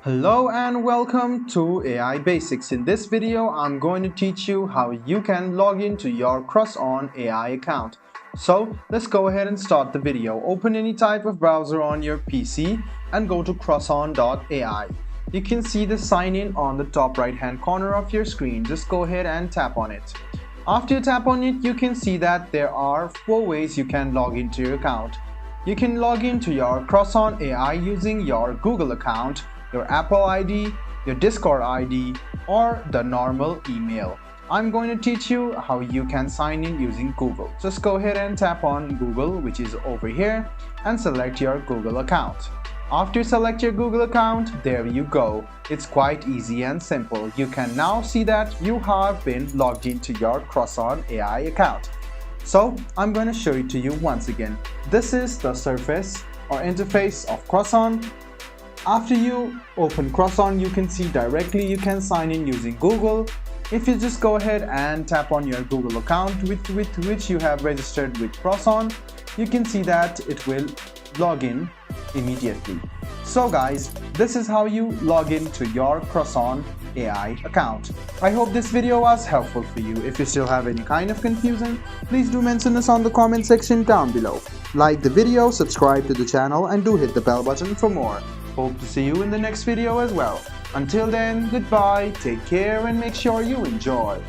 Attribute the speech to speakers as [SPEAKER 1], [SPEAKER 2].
[SPEAKER 1] Hello and welcome to AI Basics. In this video, I'm going to teach you how you can log into your Crushon AI account. So let's go ahead and start the video. Open any type of browser on your PC and go to Crushon.ai. You can see the sign in on the top right hand corner of your screen. Just go ahead and tap on it. After you tap on it, you can see that there are 4 ways you can log into your account. You can log into your Crushon AI using your Google account, your Apple ID, your Discord ID, or the normal email. I'm going to teach you how you can sign in using Google. Just go ahead and tap on Google, which is over here, and select your Google account. After you select your Google account, there you go. It's quite easy and simple. You can now see that you have been logged into your Crushon AI account. So I'm going to show it to you once again. This is the surface or interface of Crushon. After you open Crushon, you can see directly you can sign in using Google. If you just go ahead and tap on your Google account with which you have registered with Crushon, you can see that it will log in immediately. So guys, this is how you log in to your Crushon AI account. I hope this video was helpful for you. If you still have any kind of confusion, please do mention us on the comment section down below. Like the video, subscribe to the channel, and do hit the bell button for more. Hope to see you in the next video as well. Until then, goodbye, take care, and make sure you enjoy.